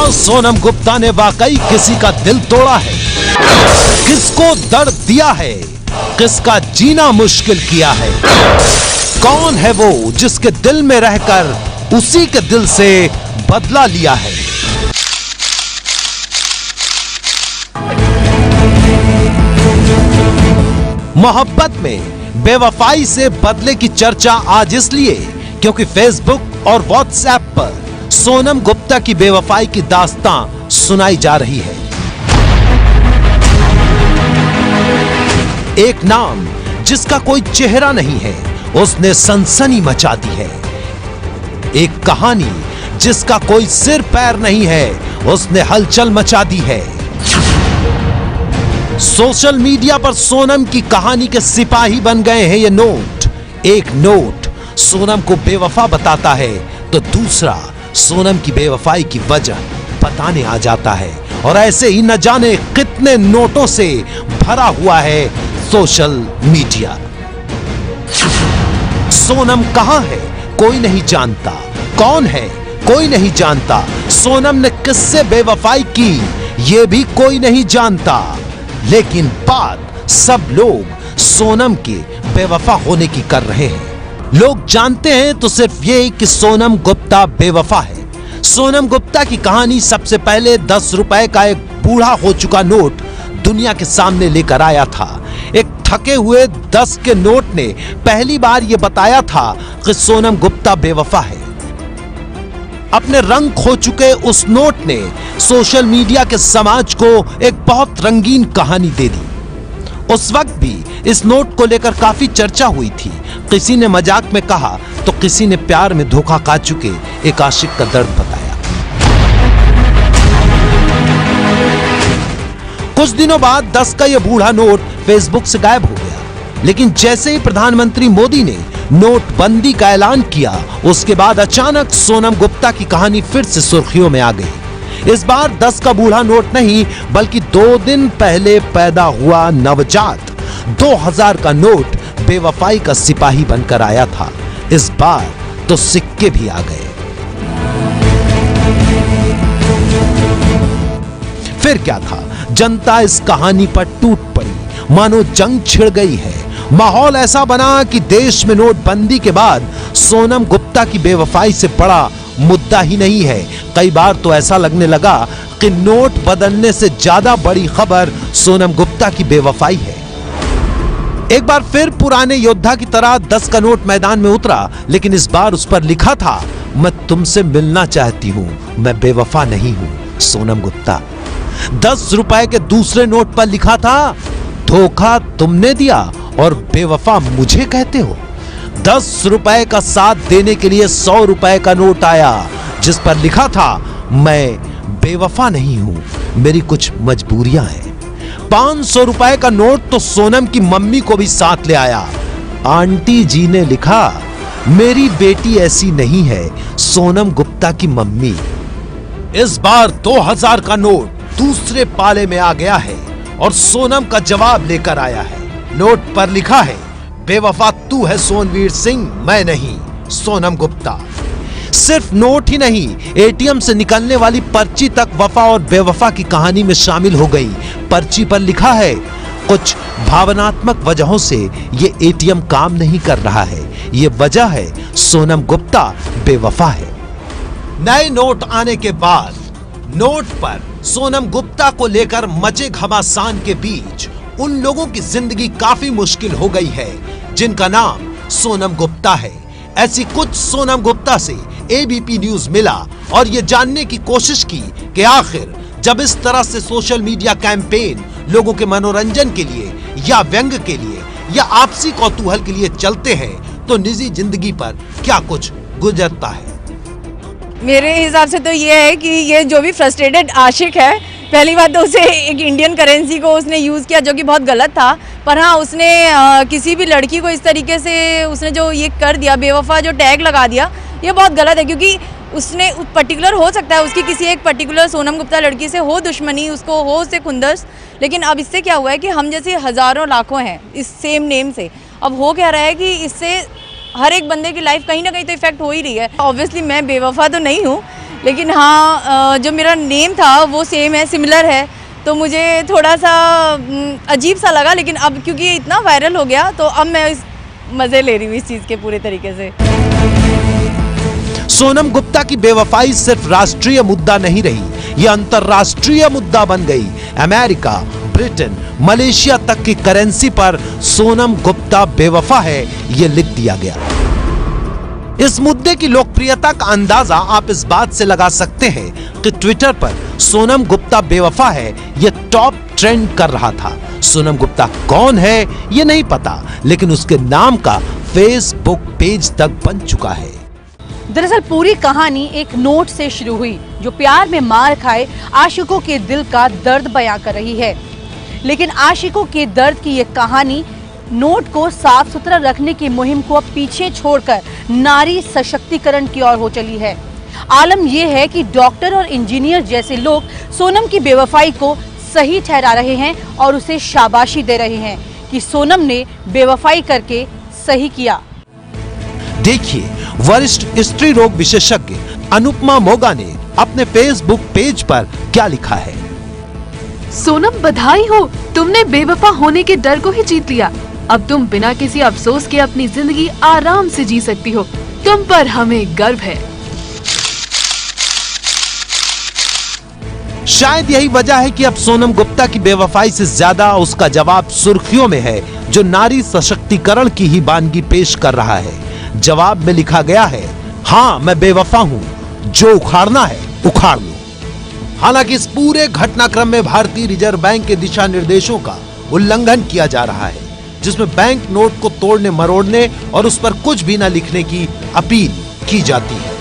क्या सोनम गुप्ता ने वाकई किसी का दिल तोड़ा है? किसको दर्द दिया है? किसका जीना मुश्किल किया है? कौन है वो जिसके दिल में रहकर उसी के दिल से बदला लिया है? मोहब्बत में बेवफाई से बदले की चर्चा आज इसलिए क्योंकि फेसबुक और व्हाट्सएप पर सोनम गुप्ता की बेवफाई की दास्तां सुनाई जा रही है। एक नाम जिसका कोई चेहरा नहीं है, उसने सनसनी मचा दी है। एक कहानी जिसका कोई सिर पैर नहीं है, उसने हलचल मचा दी है। सोशल मीडिया पर सोनम की कहानी के सिपाही बन गए हैं ये नोट। एक नोट सोनम को बेवफा बताता है तो दूसरा सोनम की बेवफाई की वजह बताने आ जाता है। और ऐसे ही न जाने कितने नोटों से भरा हुआ है सोशल मीडिया। सोनम कहां है कोई नहीं जानता, कौन है कोई नहीं जानता, सोनम ने किससे बेवफाई की ये भी कोई नहीं जानता। लेकिन बात सब लोग सोनम के बेवफा होने की कर रहे हैं। लोग जानते हैं तो सिर्फ ये कि सोनम गुप्ता बेवफा है। सोनम गुप्ता की कहानी सबसे पहले 10 रुपए का एक बूढ़ा हो चुका नोट दुनिया के सामने लेकर आया था। एक थके हुए 10 के नोट ने पहली बार यह बताया था कि सोनम गुप्ता बेवफा है। अपने रंग खो चुके उस नोट ने सोशल मीडिया के समाज को एक बहुत रंगीन कहानी दे दी। उस वक्त भी इस नोट को लेकर काफी चर्चा हुई थी। किसी ने मजाक में कहा तो किसी ने प्यार में धोखा खा चुके एक आशिक का दर्द बताया। कुछ दिनों बाद 10 का यह बूढ़ा नोट फेसबुक से गायब हो गया। लेकिन जैसे ही प्रधानमंत्री मोदी ने नोटबंदी का ऐलान किया, उसके बाद अचानक सोनम गुप्ता की कहानी फिर से सुर्खियों में आ गई। इस बार 10 का बूढ़ा नोट नहीं बल्कि 2 दिन पहले पैदा हुआ नवजात 2000 का नोट बेवफाई का सिपाही बनकर आया था। इस बार तो सिक्के भी आ गए। फिर क्या था, जनता इस कहानी पर टूट पड़ी, मानो जंग छिड़ गई है। माहौल ऐसा बना कि देश में नोटबंदी के बाद सोनम गुप्ता की बेवफाई से बड़ा मुद्दा ही नहीं है। कई बार तो ऐसा लगने लगा कि नोट बदलने से ज्यादा बड़ी खबर सोनम गुप्ता की बेवफाई है। एक बार फिर पुराने योद्धा की तरह 10 का नोट मैदान में उतरा, लेकिन इस बार उस पर लिखा था, मैं तुमसे मिलना चाहती हूं, मैं बेवफा नहीं हूं सोनम गुप्ता। 10 रुपए के दूसरे नोट पर लिखा था, धोखा तुमने दिया और बेवफा मुझे कहते हो। 10 रुपए का साथ देने के लिए 100 रुपए का नोट आया जिस पर लिखा था, मैं बेवफा नहीं हूं, मेरी कुछ मजबूरियां हैं। 500 रुपए का नोट तो सोनम की मम्मी को भी साथ ले आया। आंटी जी ने लिखा, मेरी बेटी ऐसी नहीं है सोनम गुप्ता की मम्मी। इस बार 2000 का नोट दूसरे पाले में आ गया है और सोनम का जवाब लेकर आया है। नोट पर लिखा है, बेवफा तू है सोनवीर सिंह, मैं नहीं सोनम गुप्ता। सिर्फ नोट ही नहीं, एटीएम से निकलने वाली पर्ची तक वफा और बेवफा की कहानी में शामिल हो गई। पर्ची पर लिखा है, कुछ भावनात्मक वजहों से ये एटीएम काम नहीं कर रहा है, ये वजह है सोनम गुप्ता बेवफा है। नए नोट आने के बाद नोट पर सोनम गुप्ता को लेकर मचे घमासान के बीच उन लोगों की जिंदगी काफी मुश्किल हो गई है जिनका नाम सोनम गुप्ता है। ऐसी कुछ सोनम गुप्ता से एबीपी न्यूज मिला और ये जानने की कोशिश की कि आखिर जब इस तरह से सोशल मीडिया कैंपेन लोगों के मनोरंजन के लिए या व्यंग के लिए या आपसी कौतूहल के लिए चलते हैं तो निजी जिंदगी पर क्या कुछ गुजरता है। मेरे हिसाब से तो ये है कि ये जो भी फ्रस्ट्रेटेड आशिक है, पहली बात तो उसे एक इंडियन करेंसी को उसने यूज़ किया जो कि बहुत गलत था। पर हाँ, उसने किसी भी लड़की को इस तरीके से उसने जो ये कर दिया, बेवफा जो टैग लगा दिया, ये बहुत गलत है। क्योंकि उसने पर्टिकुलर हो सकता है उसकी किसी एक पर्टिकुलर सोनम गुप्ता लड़की से हो दुश्मनी, उसको हो उससे खुंदस, लेकिन अब इससे क्या हुआ है कि हम जैसे हज़ारों लाखों हैं इस सेम नेम से। अब हो क्या रहा है कि इससे हर एक बंदे की लाइफ कहीं ना कहीं तो इफेक्ट हो ही रही है। ऑब्वियसली मैं बेवफा तो नहीं हूँ, लेकिन हाँ जो मेरा नेम था वो सेम है, सिमिलर है, तो मुझे थोड़ा सा अजीब सा लगा। लेकिन अब क्योंकि ये इतना वायरल हो गया तो अब मैं मज़े ले रही हूँ इस चीज़ के पूरे तरीके से। सोनम गुप्ता की बेवफाई सिर्फ राष्ट्रीय मुद्दा नहीं रही, यह अंतरराष्ट्रीय मुद्दा बन गई। अमेरिका, ब्रिटेन, मलेशिया तक की करेंसी पर सोनम गुप्ता बेवफा है, यह लिख दिया गया। इस मुद्दे की लोकप्रियता का अंदाजा आप इस बात से लगा सकते हैं कि ट्विटर पर सोनम गुप्ता बेवफा है यह टॉप ट्रेंड कर रहा था। सोनम गुप्ता कौन है यह नहीं पता, लेकिन उसके नाम का फेसबुक पेज तक बन चुका है। दरअसल पूरी कहानी एक नोट से शुरू हुई जो प्यार में मार खाए आशिकों के दिल का दर्द बयां कर रही है। लेकिन आशिकों के दर्द की ये कहानी नोट को साफ सुथरा रखने की मुहिम को अब पीछे छोड़कर नारी सशक्तिकरण की ओर हो चली है। आलम यह है कि डॉक्टर और इंजीनियर जैसे लोग सोनम की बेवफाई को सही ठहरा रहे हैं और उसे शाबाशी दे रहे हैं कि सोनम ने बेवफाई करके सही किया। देखिए, वरिष्ठ स्त्री रोग विशेषज्ञ अनुपमा मोगा ने अपने फेसबुक पेज पर क्या लिखा है। सोनम बधाई हो, तुमने बेवफा होने के डर को ही जीत लिया। अब तुम बिना किसी अफसोस के अपनी जिंदगी आराम से जी सकती हो। तुम पर हमें गर्व है। शायद यही वजह है कि अब सोनम गुप्ता की बेवफाई से ज्यादा उसका जवाब सुर्खियों में है, जो नारी सशक्तिकरण की ही वानगी पेश कर रहा है। जवाब में लिखा गया है, हाँ मैं बेवफा हूं, जो उखाड़ना है उखाड़ लो। हालांकि इस पूरे घटनाक्रम में भारतीय रिजर्व बैंक के दिशा निर्देशों का उल्लंघन किया जा रहा है, जिसमें बैंक नोट को तोड़ने मरोड़ने और उस पर कुछ भी न लिखने की अपील की जाती है।